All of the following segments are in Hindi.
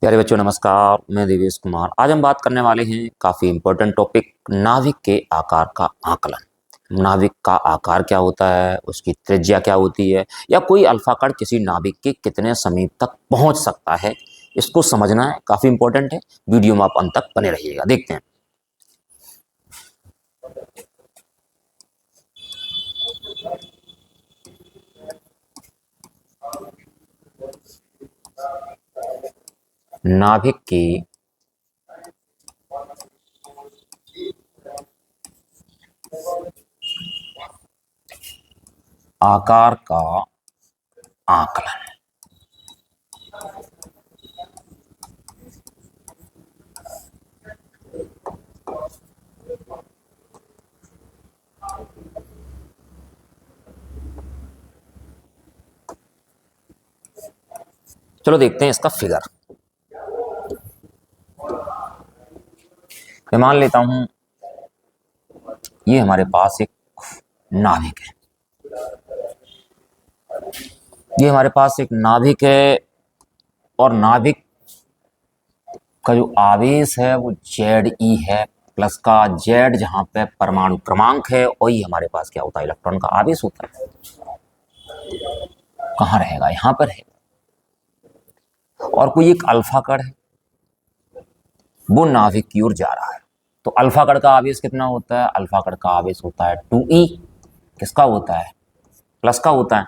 प्यारे बच्चों नमस्कार, मैं देवेश कुमार। आज हम बात करने वाले हैं काफ़ी इम्पोर्टेंट टॉपिक, नाभिक के आकार का आकलन। नाभिक का आकार क्या होता है, उसकी त्रिज्या क्या होती है, या कोई अल्फा कण किसी नाभिक के कितने समीप तक पहुंच सकता है, इसको समझना है, काफ़ी इम्पोर्टेंट है। वीडियो में आप अंत तक बने रहिएगा। देखते हैं। नाभिक के आकार का आकलन। चलो देखते हैं इसका फिगर। मैं मान लेता हूं ये हमारे पास एक नाभिक है। ये हमारे पास एक नाभिक है और नाभिक का जो आवेश है वो Ze है, प्लस का Z जहां पे परमाणु क्रमांक है, और ये हमारे पास क्या होता है, इलेक्ट्रॉन का आवेश होता है। कहाँ रहेगा, यहां पर है। और कोई एक अल्फा कण है, वो नाभिक की ओर जा रहा है। तो अल्फा कण का आवेश कितना होता है? अल्फा कण का आवेश होता है 2e। किसका होता है? प्लस का होता है।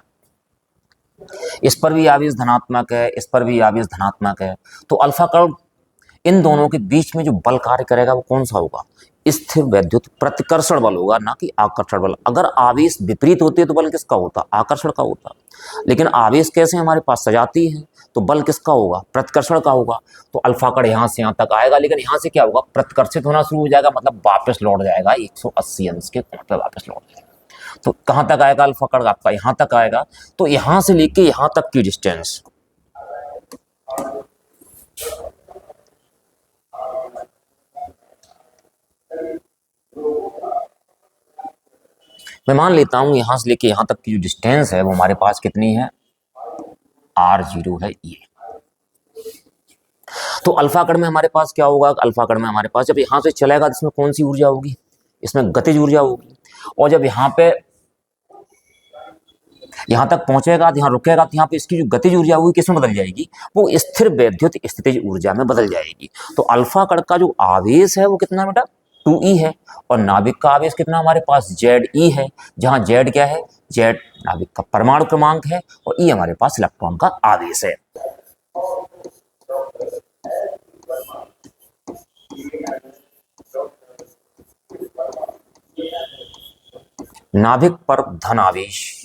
इस पर भी आवेश धनात्मक है, इस पर भी आवेश धनात्मक है। तो अल्फा कण, इन दोनों के बीच में जो बल कार्य करेगा वो कौन सा होगा? स्थिर वैद्युत प्रतिकर्षण बल होगा, ना कि आकर्षण बल। अगर आवेश विपरीत होते तो बल किसका होता? आकर्षण का होता। लेकिन आवेश कैसे हमारे पास सजाती है, तो बल किसका होगा? प्रतिकर्षण का होगा। तो अल्फा कण यहाँ से यहाँ तक आएगा, लेकिन यहाँ से क्या होगा? प्रतिकर्षित होना शुरू हो जाएगा, मतलब वापस लौट जाएगा 180 अंश के कोण पे वापस लौट जाएगा। तो कहाँ तक आएगा अल्फा कण? आपका यहाँ तक आएगा। तो यहाँ से लेके यहाँ तक की डिस्टेंस, मैं मान लेता हूं यहां से लेके यहां तक की जो डिस्टेंस है वो हमारे पास कितनी है? r0 है ये। तो अल्फा कण में हमारे पास क्या होगा? अल्फा कण में हमारे पास जब यहां से चलेगा तो इसमें कौन सी ऊर्जा होगी? इसमें गतिज ऊर्जा होगी। और जब यहाँ पे यहां तक पहुंचेगा तो यहाँ रुकेगा, तो यहाँ पे इसकी जो गतिज ऊर्जा होगी किसमें बदल जाएगी? वो स्थिर वैद्युत स्थितिज ऊर्जा में बदल जाएगी। तो अल्फा कण का जो आवेश है वो कितना बेटा? 2e है। और नाभिक का आवेश कितना हमारे पास? Ze है। जहां Z क्या है? Z नाभिक का परमाणु क्रमांक है, और E हमारे पास इलेक्ट्रॉन का आवेश है। नाभिक पर धन आवेश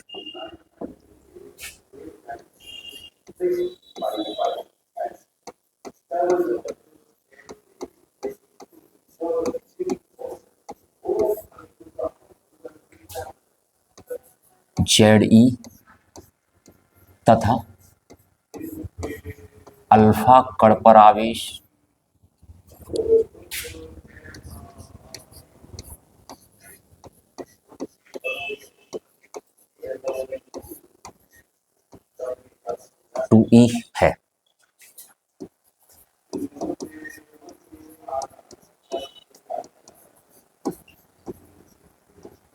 Ze तथा अल्फा कण पर आवेश E है।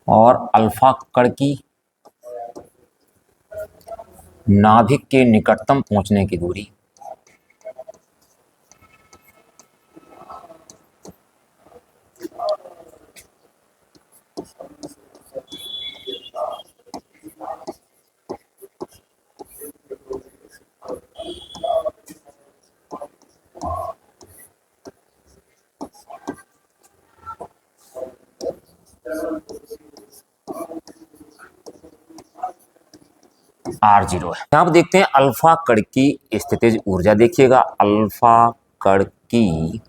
और अल्फा कण की नाभिक के निकटतम पहुंचने की दूरी r0 है। यहाँ पर देखते हैं अल्फा कण की स्थितिज ऊर्जा। देखिएगा अल्फा कण की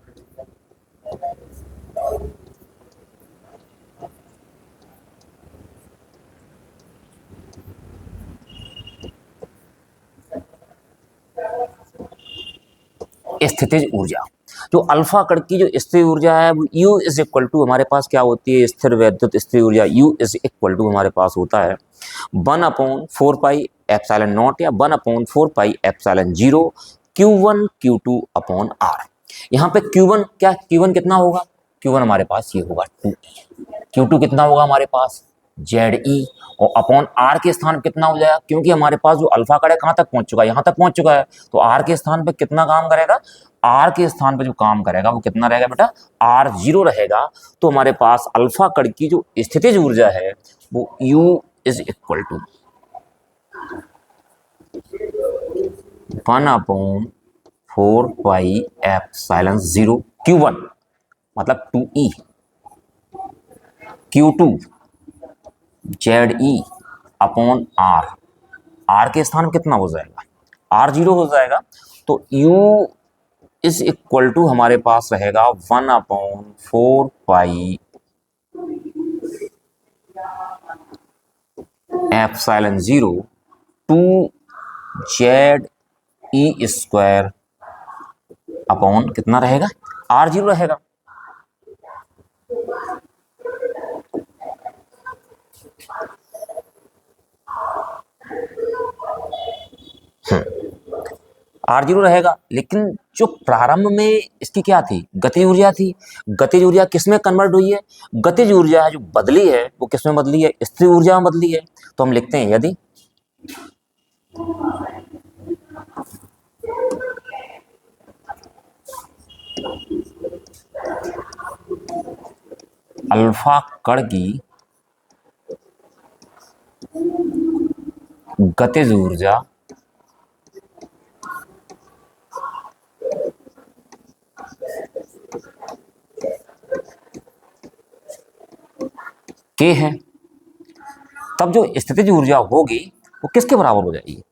स्थितिज ऊर्जा, जो अल्फा कण की जो स्थिर ऊर्जा है वो U इज इक्वल टू हमारे पास क्या होती है? स्थिर वैद्युत स्थिर ऊर्जा U इज इक्वल टू हमारे पास होता है 1/4 पाई एप्सिलॉन नॉट या 1/4 pi epsilon 0 Q1 Q2 upon R। यहाँ पे Q1 क्या, Q1 कितना होगा, Q1 हमारे पास ये होगा 2E, Q2 कितना होगा हमारे पास ZE, और अपॉन R के स्थान पे कितना हो जाएगा, क्योंकि हमारे पास जो अल्फा कड़ है कहाँ तक पहुंच चुका है, यहाँ तक पहुंच चुका है, तो R के स्थान पे कितना काम करेगा, R के स्थान पे जो काम करेगा वो कितना रहेगा बेटा, R0 रहेगा। तो हमारे पास अल्फा कड़ की जो स्थितिज ऊर्जा है वो U is equal to 1/4 pi epsilon 0 Q1 मतलब 2E, Q2 ZE upon R के स्थान कितना हो जाएगा, R0 हो जाएगा। तो U इज इक्वल टू हमारे पास रहेगा 1/4 pi epsilon 0 2ZE square upon कितना रहेगा, R0 रहेगा। R0 रहेगा, लेकिन जो प्रारंभ में इसकी क्या थी, गतिज ऊर्जा थी। गतिज ऊर्जा किसमें कन्वर्ट हुई है, गतिज ऊर्जा है जो बदली है वो किसमें बदली है, स्थिर ऊर्जा में बदली है। तो हम लिखते हैं यदि अल्फा कण की गतिज ऊर्जा के है, तब जो स्थितिज ऊर्जा होगी वो किसके बराबर हो जाएगी,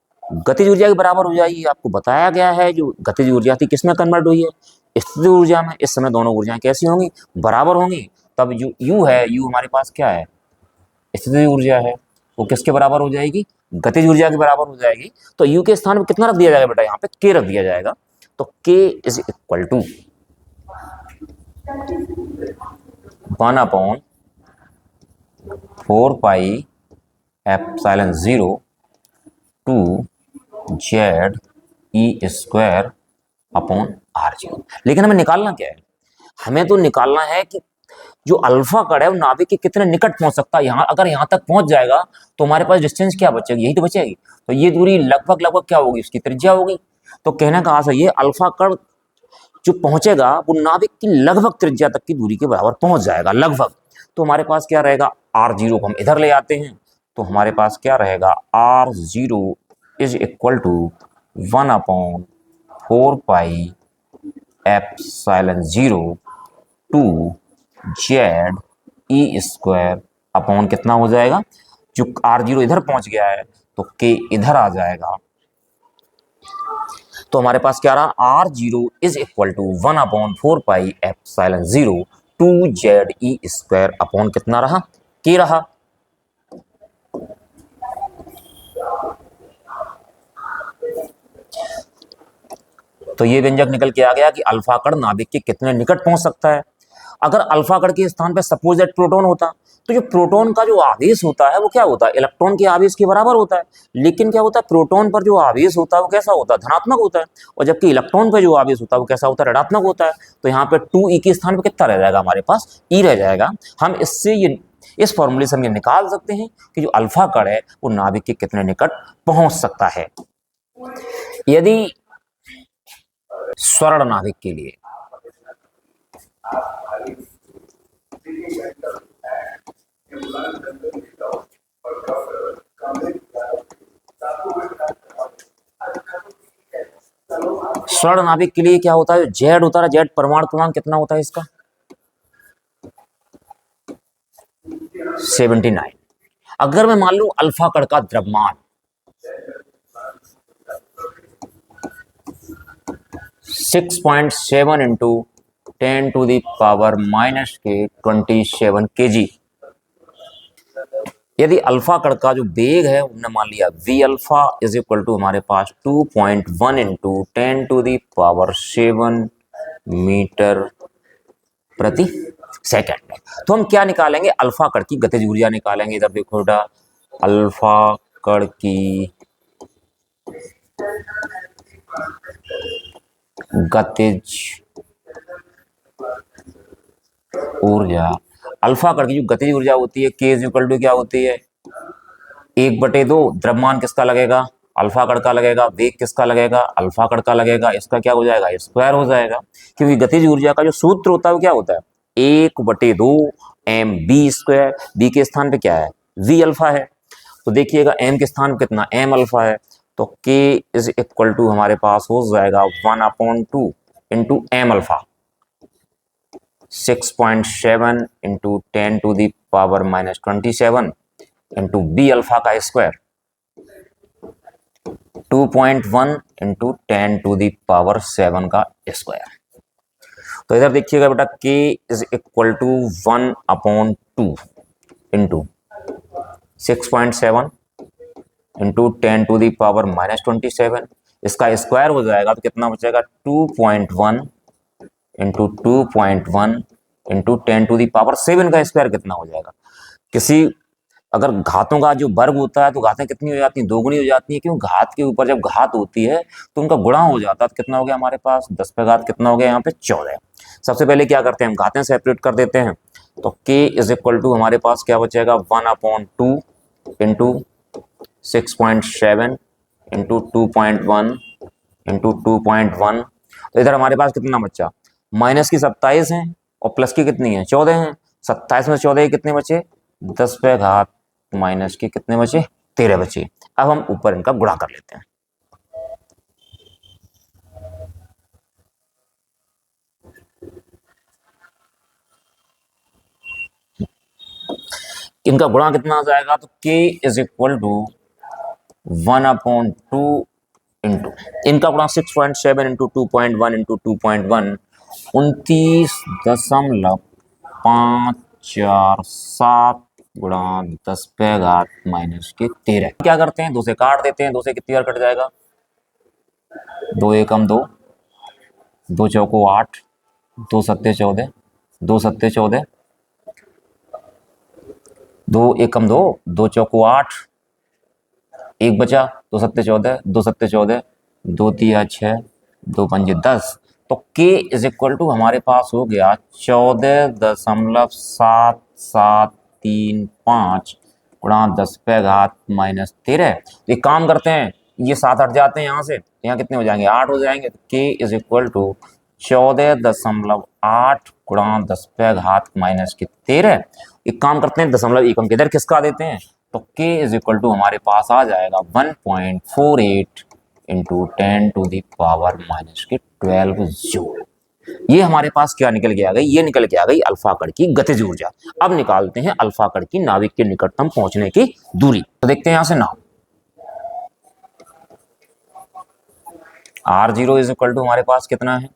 गतिज ऊर्जा के बराबर हो जाएगी। आपको बताया गया है जो गतिज ऊर्जा थी किसमें कन्वर्ट हुई है, स्थितिज ऊर्जा में। इस समय दोनों ऊर्जाएं कैसी होंगी, बराबर होंगी। तब जो यू है, यू हमारे पास क्या है, स्थितिज ऊर्जा है, वो किसके बराबर हो जाएगी, गतिज ऊर्जा के बराबर हो जाएगी। तो यू के स्थान पर कितना रख दिया जाएगा बेटा, यहाँ पे के रख दिया जाएगा। तो K is equal to 1/4 pi epsilon 0 2ZE square upon R0। लेकिन हमें निकालना क्या है, हमें तो निकालना है कि जो अल्फा कण है वो नाभिक के कितने निकट पहुंच सकता है। यहाँ अगर यहाँ तक पहुंच जाएगा तो हमारे पास डिस्टेंस क्या बचेगी, यही तो बचेगी। तो ये दूरी लगभग लगभग क्या होगी, उसकी त्रिज्या होगी। तो कहने का आशय ये अल्फा कण जो पहुंचेगा वो नाभिक की लगभग त्रिज्या तक की दूरी के बराबर पहुंच जाएगा, लगभग। तो हमारे पास क्या रहेगा, R0 को हम इधर ले आते हैं, तो हमारे पास क्या रहेगा, R0 is equal to 1/4 pi epsilon 0 2ZE square upon कितना हो जाएगा, जो R0 इधर पहुंच गया है तो K इधर आ जाएगा। तो हमारे पास क्या रहा, R0 is equal to 1/4 pi epsilon 0 2ZE square upon कितना रहा, K रहा। तो ये व्यंजक निकल के आ गया कि अल्फा कण नाभिक के कितने निकट पहुंच सकता है। अगर अल्फा कण के स्थान पर सपोज दैट प्रोटॉन होता तो जो प्रोटॉन का जो आवेश होता है वो क्या होता है, इलेक्ट्रॉन के आवेश के बराबर होता है। लेकिन क्या होता है, प्रोटॉन पर जो आवेश होता है वो कैसा होता है, धनात्मक होता है, और जबकि इलेक्ट्रॉन पर जो आवेश होता है वो कैसा होता है, ऋणात्मक होता है। तो यहाँ पे 2E के स्थान पर कितना रह जाएगा, हमारे पास E रह जाएगा। हम इससे ये इस फॉर्मूले से हम ये निकाल सकते हैं कि जो अल्फा कण है वो नाभिक के कितने निकट पहुंच सकता है। यदि स्वर्ण नाभिक के लिए स्वर्ण नाभिक के लिए क्या होता है, जेड होता है, जेड परमाणु क्रमांक कितना होता है इसका, 79। अगर मैं मान लूं अल्फा कण का द्रव्यमान 6.7 इंटू 10⁻⁻⁷ kg। यदि अल्फा कण का जो वेग है हमने मान लिया v alpha is equal to हमारे पास 2.1 इंटू 10⁻⁷ मीटर प्रति सेकंड। तो हम क्या निकालेंगे, अल्फा कण की गतिज ऊर्जा निकालेंगे। इधर देखो बेटा, अल्फा कण की गतिज ऊर्जा, अल्फा कण की जो गतिज ऊर्जा होती है के इज इक्वल टू क्या होती है, 1/2। द्रव्यमान किसका लगेगा, अल्फा कण का लगेगा। वेग किसका लगेगा, अल्फा कण का लगेगा। इसका क्या हो जाएगा, स्क्वायर हो जाएगा। क्योंकि गतिज ऊर्जा का जो सूत्र होता है वो क्या होता है, 1/2 एम बी स्क्वायर। बी के स्थान पे क्या है, वी अल्फा है। तो देखिएगा एम के स्थान पे कितना, एम अल्फा है। तो के इज इक्वल टू हमारे पास हो जाएगा 1/2 into M alpha, 6.7 into 10⁻⁻27 into B alpha का स्क्वायर 2.1 इंटू 10⁻7 का स्क्वायर। तो इधर देखिएगा बेटा k is equal to 1/2 into 6.7 into 10⁻⁻27। इसका स्क्वायर हो जाएगा तो कितना बचेगा, 2.1 इंटू 2.1 इंटू 10⁻7 का स्क्वायर कितना हो जाएगा। किसी अगर घातों का जो वर्ग होता है तो घातें कितनी हो जाती हैं, दोगुनी हो जाती हैं। क्यों, घात के ऊपर जब घात होती है तो उनका गुणा हो जाता है। तो कितना हो गया हमारे पास, 10 पे घात कितना हो गया यहाँ पे 14। सबसे पहले क्या करते हैं, हम घातें सेपरेट कर देते हैं। तो k इज इक्वल टू हमारे पास क्या बचेगा, 1/2 इंटू 6.7 इंटू 2.1 इंटू 2.1। तो इधर हमारे पास कितना बच्चा, माइनस की 27 है और प्लस की कितनी है, 14 है। 27 में 14 कितने बचे, 10 पे घात माइनस के कितने बचे, 13 बचे। अब हम ऊपर इनका गुणा कर लेते हैं। इनका गुणा कितना आ जाएगा, तो k is equal to 1/2 into इनका गुणा 6.7 इंटू 2.1 इंटू 2.1 29.547 गुणा 10 पे घात माइनस के 13। क्या करते हैं, 2 से काट देते हैं। 2 से कितनी बार कट जाएगा, 2 एकम 2, 2 चौको 8, 2 सत्ते 14, 2 सत्ते 14, 2 एकम 2, 2 चौको 8, एक बचा, 2 सत्ते 14, 2 सत्ते 14, 2 तिया 6, 2 पंजे 10। तो k इज इक्वल टू हमारे पास हो गया 14.7735 गुणा 10 पे घात माइनस 13। तो एक काम करते हैं, ये 7 हट जाते हैं यहाँ से, यहाँ कितने हो जाएंगे, 8 हो जाएंगे। तो k इज इक्वल टू 14.8 गुणा 10 पे घात माइनस के 13। एक काम करते हैं, दशमलव एकम किधर खिसका देते हैं। तो k इज इक्वल टू हमारे पास आ जाएगा 1.48 इंटू 10⁻⁻12 जूल। ये हमारे पास क्या निकल के आ गई, ये निकल के आ गई अल्फा कण की गतिज ऊर्जा। अब निकालते हैं अल्फा कण की नाभिक के निकटतम पहुंचने की दूरी। तो देखते हैं यहां से नाम r0 इज इक्वल टू हमारे पास कितना है,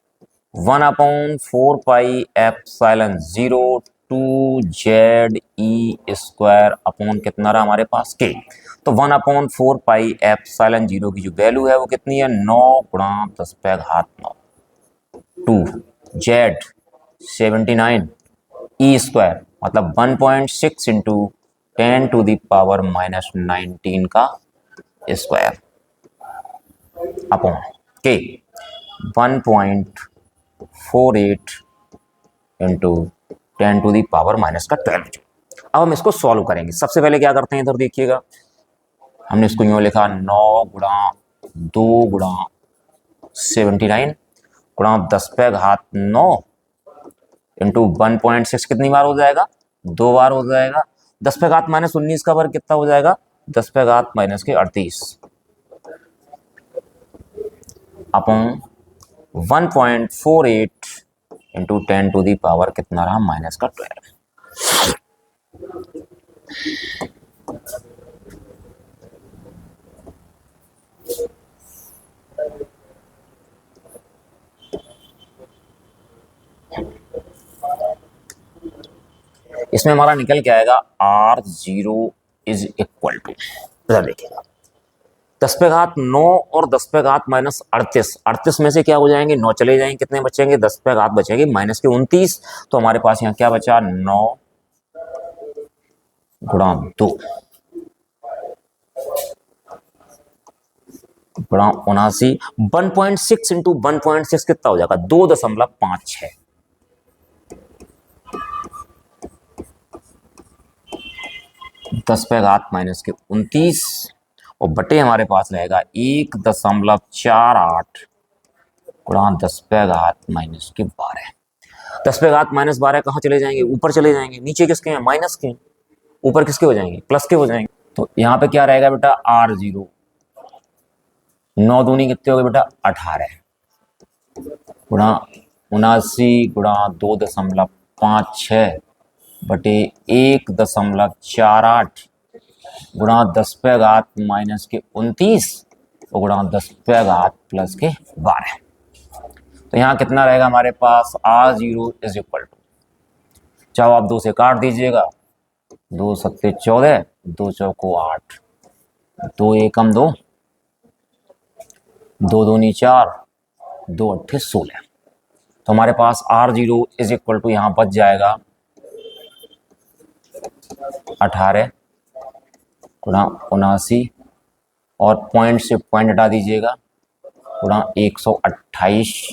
1/4πε0 2ze स्क्वायर अपॉन कितना रहा हमारे पास k। तो 1/4πε0 की जो वैल्यू है वो कितनी है, 9 गुणा 10 पे घात 9, 2 जेड 79 ई स्क्वायर मतलब 1.6 इंटू 10⁻⁻19 का स्क्वायर अपॉन के 1.48 इंटू 10⁻⁻12। अब हम इसको सॉल्व करेंगे। सबसे पहले क्या करते हैं, इधर देखिएगा, हमने इसको यूं लिखा 9 गुणा 2 गुणा 79 गुणा 10 पे घात 9 इंटू 1.6 कितनी बार हो जाएगा, 2 बार हो जाएगा। 10 पे घात माइनस 19 का वर्ग कितना हो जाएगा, 10 पे घात माइनस के 38 अपॉन 1.48 इंटू 10⁻⁻ कितना रहा माइनस का 12। इसमें हमारा निकल के आएगा r0 इज इक्वल टू, देखिएगा 10 पे घात 9 और 10 पे घात माइनस 38, 38 में से क्या हो जाएंगे, 9 चले जाएंगे, कितने बचेंगे, 10 पे घात बचेंगे माइनस के 29। तो हमारे पास यहाँ क्या बचा, 9 गुणा 2 गुणा 79, 1.6 इंटू 1.6 कितना हो जाएगा 2.56। 10 पे घात माइनस के 29 और बटे हमारे पास रहेगा 1.48 गुणा 10 पे घात माइनस के 12। 10 पे घात माइनस 12 कहाँ चले जाएंगे, ऊपर चले जाएंगे। नीचे किसके हैं, माइनस के हैं। ऊपर किसके हो जाएंगे, प्लस के हो जाएंगे। तो यहाँ पे क्या रहेगा बेटा, R0। 9 दूनी कितने हो गए बेटा, 18 गुणा 79 गुणा 2.56 बटे 1.48 गुणा 10 पे घात माइनस के 29 और गुणा 10 पे घात प्लस के 12। तो यहाँ कितना रहेगा हमारे पास, R0 इज इक्वल टू, चाहो आप 2 से काट दीजिएगा, 2 सत्ते 14, 2 चौको 8, 2 एकम 2, 2 दूनी 4, 2 अट्ठे 16। तो हमारे पास R0 इज इक्वल टू यहाँ बच जाएगा 18 गुणा 79 और पॉइंट से पॉइंट हटा दीजिएगा, गुणा 128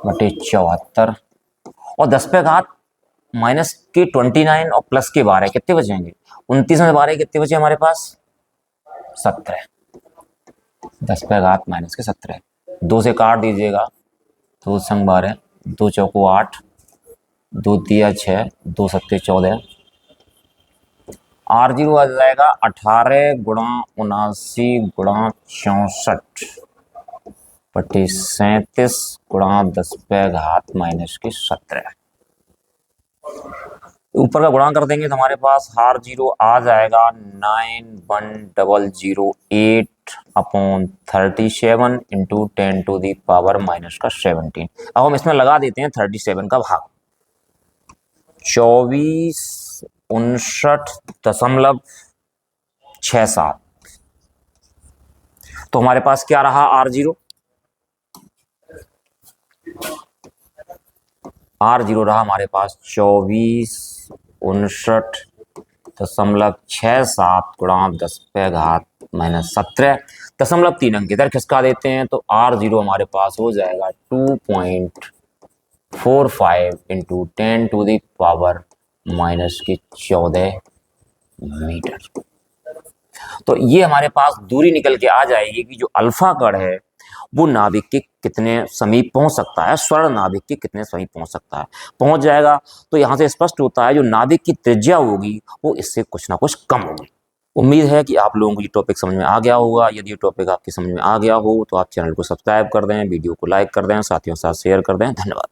बटे 74 और 10 पे घात माइनस के 29 और प्लस के 12 कितने बचेंगे, 29 में 12 कितने बचे हमारे पास, 17। 10 पे घात माइनस के 17, 2 से काट दीजिएगा, 2 संग 12, 2 चौको 8, 2 दिया 6, 2 सत्ते 14। R0 आ जाएगा 18 गुणा 79 गुणा 64 बटे 37 गुणा 10 पे घात माइनस के 17। ऊपर का गुणा कर देंगे तो हमारे पास R0 आ जाएगा 91008 upon 37 into 10 to the power minus का 17। अब हम इसमें लगा देते हैं 37 का भाग, 2459.67। तो हमारे पास क्या रहा R0, R0 रहा हमारे पास 2459.67 गुणा 10 पे घात माइनस 17 दशमलव 3 अंक इधर खिसका देते हैं तो R0 हमारे पास हो जाएगा 2.45 into 10 to the power minus की 14 मीटर। तो ये हमारे पास दूरी निकल के आ जाएगी कि जो अल्फा कण है वो नाभिक के कितने समीप पहुंच सकता है, स्वर्ण नाभिक के कितने समीप पहुंच सकता है, पहुंच जाएगा। तो यहाँ से स्पष्ट होता है जो नाभिक की त्रिज्या होगी वो इससे कुछ ना कुछ कम होगी। उम्मीद है कि आप लोगों को ये टॉपिक समझ में आ गया होगा। यदि ये टॉपिक आपकी समझ में आ गया हो तो आप चैनल को सब्सक्राइब कर दें, वीडियो को लाइक कर दें, साथियों के साथ शेयर कर दें। धन्यवाद।